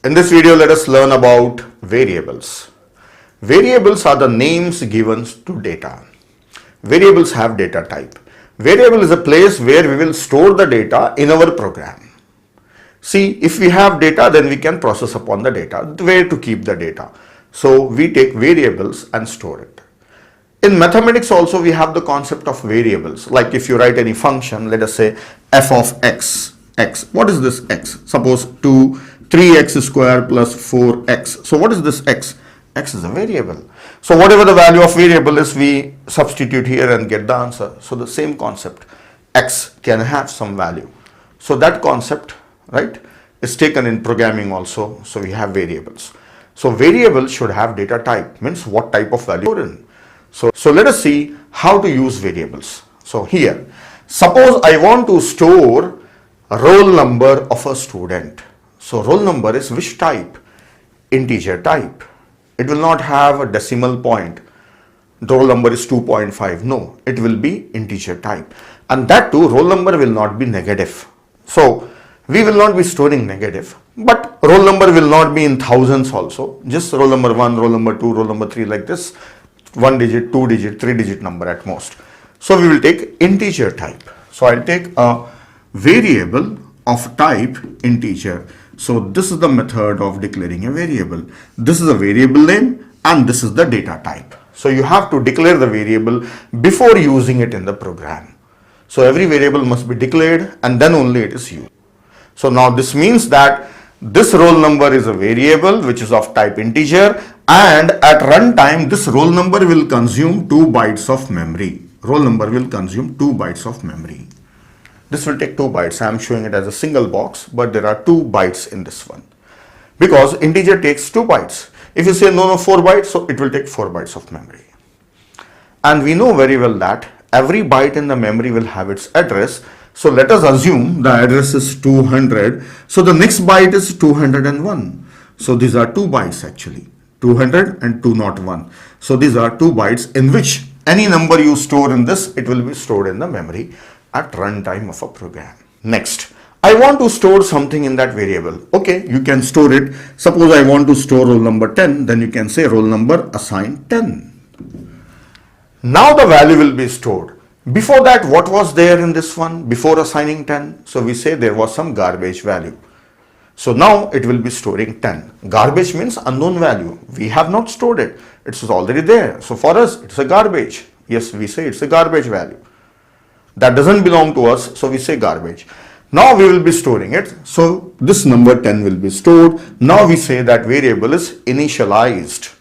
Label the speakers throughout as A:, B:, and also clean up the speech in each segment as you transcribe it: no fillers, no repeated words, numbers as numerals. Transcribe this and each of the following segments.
A: In this video, let us learn about variables. Variables are the names given to data. Variables have data type. Variable is a place where we will store the data in our program. See, if we have data, then we can process upon the data, where to keep the data. So we take variables and store it. In mathematics also, we have the concept of variables. Like if you write any function, let us say f of x. What is this x? Suppose 3x square plus 4x. So what is this x? X is a variable. So whatever the value of variable is, we substitute here and get the answer. So the same concept, x can have some value. So that concept, right, is taken in programming also. So we have variables. So variable should have data type, means what type of value in. So let us see how to use variables. So here, suppose I want to store a roll number of a student. So roll number is which type? Integer type. It will not have a decimal point. The roll number is 2.5. No, it will be integer type. And that too, roll number will not be negative. So we will not be storing negative. But roll number will not be in thousands also. Just roll number 1, roll number 2, roll number 3 like this. 1 digit, 2 digit, 3 digit number at most. So we will take integer type. So I'll take a variable of type integer. So this is the method of declaring a variable. This is a variable name and this is the data type. So you have to declare the variable before using it in the program. So every variable must be declared and then only it is used. So now this means that this roll number is a variable which is of type integer, and at runtime this roll number will consume 2 bytes of memory. Roll number will consume 2 bytes of memory. This will take 2 bytes. I am showing it as a single box, but there are 2 bytes in this one. Because integer takes 2 bytes. If you say no 4 bytes, so it will take 4 bytes of memory. And we know very well that every byte in the memory will have its address. So let us assume the address is 200. So the next byte is 201. So these are 2 bytes actually. 200 and 201. So these are 2 bytes in which any number you store in this, it will be stored in the memory at runtime of a program. Next, I want to store something in that variable. Okay, you can store it. Suppose I want to store roll number 10, then you can say roll number assign 10. Now the value will be stored. Before that, what was there in this one before assigning 10? So we say there was some garbage value. So now it will be storing 10. Garbage means unknown value. We have not stored it. It's already there. So for us, it's a garbage. Yes, we say it's a garbage value. That doesn't belong to us, so we say garbage. Now we will be storing it. So this number 10 will be stored. Now we say that variable is initialized.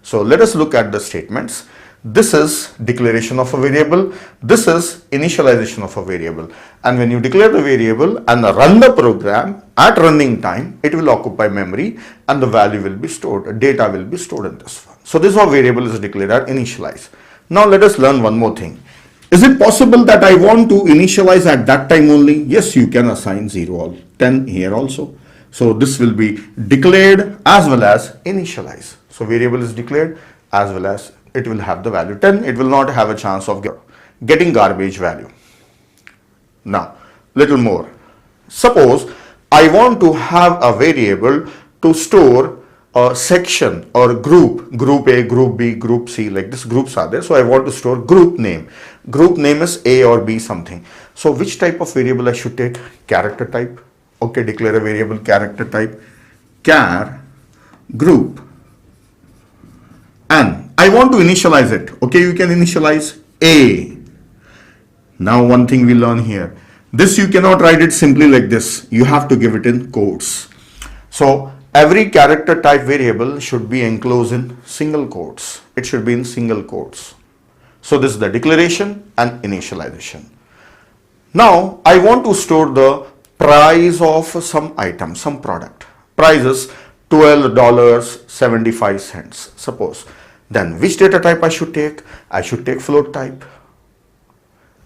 A: So let us look at the statements. This is declaration of a variable. This is initialization of a variable. And when you declare the variable and run the program, at running time, it will occupy memory and the value will be stored. Data will be stored in this one. So this is how variable is declared or initialized. Now let us learn one more thing. Is it possible that I want to initialize at that time only? Yes, you can assign 0 or 10 here also. So this will be declared as well as initialized. So variable is declared as well as it will have the value 10. It will not have a chance of getting garbage value. Now, little more. Suppose I want to have a variable to store a section or group A, group B, group C, like this groups are there. So I want to store group name. Group name is A or B something. So which type of variable I should take? Character type. Okay, declare a variable character type. Char group. And I want to initialize it. Okay, you can initialize A. Now one thing we learn here. This you cannot write it simply like this. You have to give it in quotes. So every character type variable should be enclosed in single quotes. It should be in single quotes. So this is the declaration and initialization. Now I want to store the price of some item, some product. Price is $12.75, suppose. Then which data type I should take? I should take float type.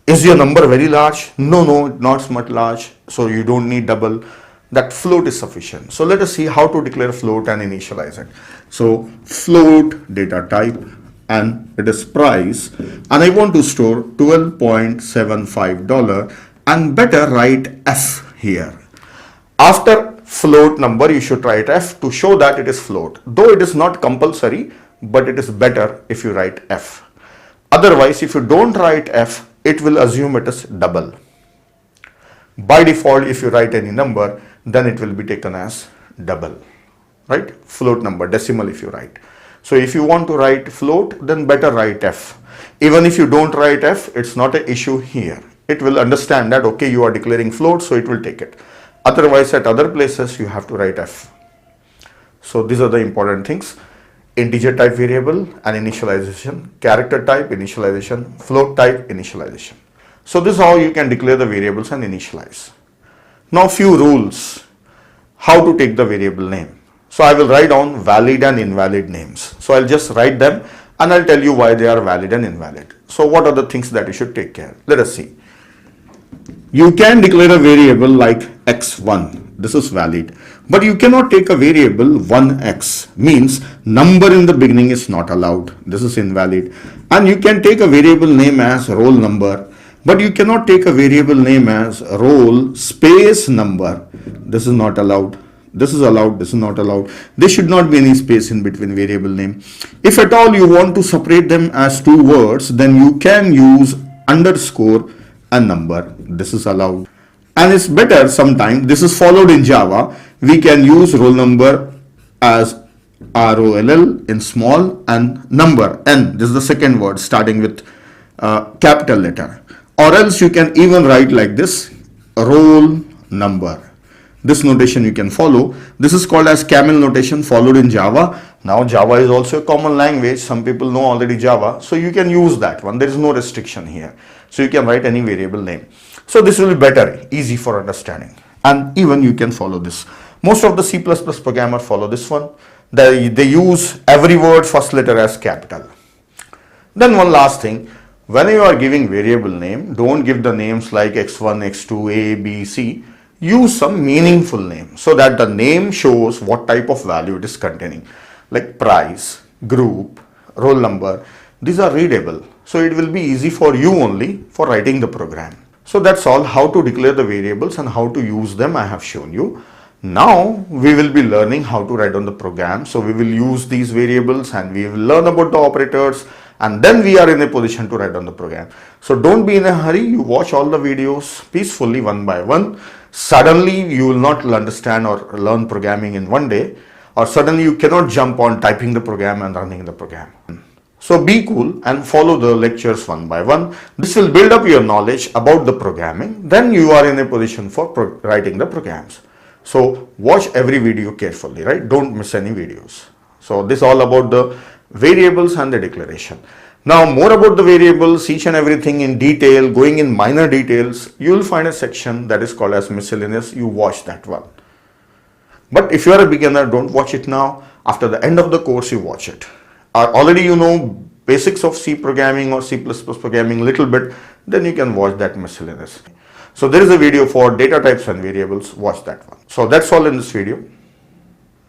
A: Is your number very large? No, not much large. So you don't need double. That float is sufficient. So let us see how to declare float and initialize it. So float data type and it is price, and I want to store $12.75 and better write F here. After float number, you should write F to show that it is float. Though it is not compulsory, but it is better if you write F. Otherwise, if you don't write F, it will assume it is double. By default, if you write any number, then it will be taken as double, right? Float number, decimal if you write. So if you want to write float, then better write F. Even if you don't write F, it's not an issue here. It will understand that, okay, you are declaring float, so it will take it. Otherwise, at other places, you have to write F. So these are the important things. Integer type variable and initialization, character type initialization, float type initialization. So this is how you can declare the variables and initialize. Now few rules, how to take the variable name. So I will write down valid and invalid names. So I'll just write them and I'll tell you why they are valid and invalid. So what are the things that you should take care? Let us see. You can declare a variable like x1. This is valid. But you cannot take a variable 1x, means number in the beginning is not allowed. This is invalid. And you can take a variable name as roll number, but you cannot take a variable name as roll space number. This is not allowed. This is allowed, this is not allowed. There should not be any space in between variable name. If at all you want to separate them as two words, then you can use underscore and number. This is allowed. And it's better sometimes, this is followed in Java, we can use roll number as ROLL in small and number, N, this is the second word starting with capital letter. Or else you can even write like this, roll number. This notation you can follow. This is called as camel notation, followed in Java. Now Java is also a common language. Some people know already Java. So you can use that one. There is no restriction here. So you can write any variable name. So this will be better, easy for understanding. And even you can follow this. Most of the C++ programmer follow this one. They use every word first letter as capital. Then one last thing. When you are giving variable name, don't give the names like x1, x2, a, b, c. Use some meaningful name so that the name shows what type of value it is containing, like price, group, roll number. These are readable, so it will be easy for you only for writing the program. So that's all, how to declare the variables and how to use them I have shown you. Now we will be learning how to write on the program. So we will use these variables and we will learn about the operators, and then we are in a position to write on the program. So don't be in a hurry. You watch all the videos peacefully one by one. Suddenly you will not understand or learn programming in one day, or suddenly you cannot jump on typing the program and running the program. So be cool and follow the lectures one by one. This will build up your knowledge about the programming. Then you are in a position for writing the programs. So watch every video carefully, right? Don't miss any videos. So this is all about the variables and the declaration. Now more about the variables, each and everything in detail, going in minor details, you will find a section that is called as miscellaneous. You watch that one. But if you are a beginner, don't watch it now. After the end of the course, you watch it. Already you know basics of C programming or C++ programming a little bit, then you can watch that miscellaneous. So there is a video for data types and variables. Watch that one. So that's all in this video.